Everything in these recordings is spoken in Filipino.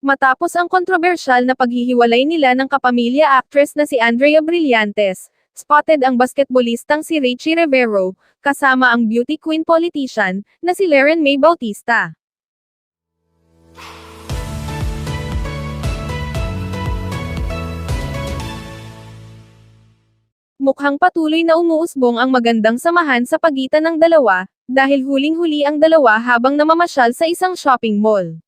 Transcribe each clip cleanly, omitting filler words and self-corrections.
Matapos ang kontrobersyal na paghihiwalay nila ng kapamilya actress na si Andrea Brillantes, spotted ang basketballistang si Richie Rivero, kasama ang beauty queen politician, na si Leren May Bautista. Mukhang patuloy na umuusbong ang magandang samahan sa pagitan ng dalawa, dahil huling-huli ang dalawa habang namamasyal sa isang shopping mall.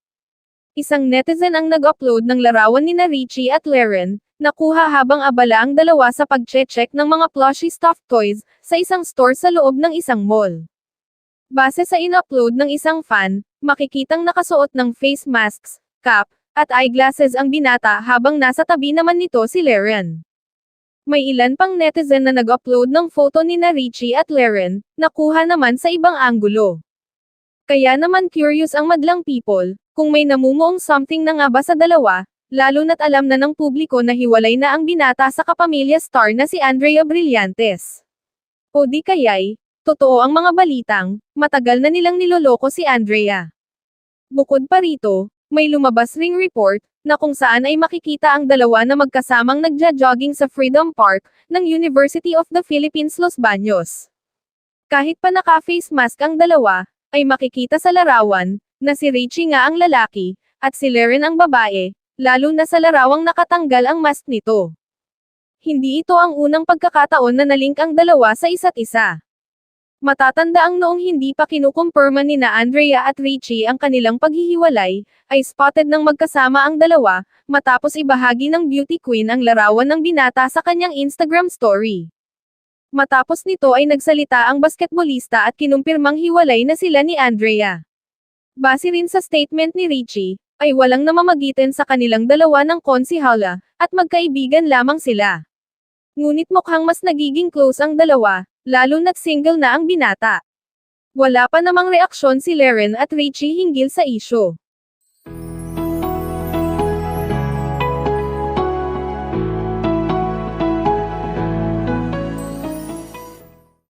Isang netizen ang nag-upload ng larawan ni Richie at Leren, nakuha habang abala ang dalawa sa pagche-check ng mga plushie stuffed toys, sa isang store sa loob ng isang mall. Base sa in-upload ng isang fan, makikitang nakasuot ng face masks, cap, at eyeglasses ang binata habang nasa tabi naman nito si Leren. May ilan pang netizen na nag-upload ng photo ni Richie at Leren, nakuha naman sa ibang anggulo. Kaya naman curious ang madlang people, kung may namumuong something na nga ba sa dalawa, lalo na't alam na ng publiko na hiwalay na ang binata sa kapamilya star na si Andrea Brillantes. O di kaya'y, totoo ang mga balitang, matagal na nilang niloloko si Andrea. Bukod pa rito, may lumabas ring report, na kung saan ay makikita ang dalawa na magkasamang nagja-jogging sa Freedom Park, ng University of the Philippines Los Baños. Kahit pa naka-face mask ang dalawa, ay makikita sa larawan, na si Richie nga ang lalaki, at si Leren ang babae, lalo na sa larawang nakatanggal ang mask nito. Hindi ito ang unang pagkakataon na nalink ang dalawa sa isa't isa. Matatanda ang noong hindi pa kinukumpirma ni na Andrea at Richie ang kanilang paghihiwalay, ay spotted ng magkasama ang dalawa, matapos ibahagi ng beauty queen ang larawan ng binata sa kanyang Instagram story. Matapos nito ay nagsalita ang basketballista at kinumpirmang hiwalay na sila ni Andrea. Base rin sa statement ni Richie, ay walang namamagitan sa kanilang dalawa ng konsihala, at magkaibigan lamang sila. Ngunit mukhang mas nagiging close ang dalawa, lalo na't single na ang binata. Wala pa namang reaksyon si Leren at Richie hinggil sa isyu.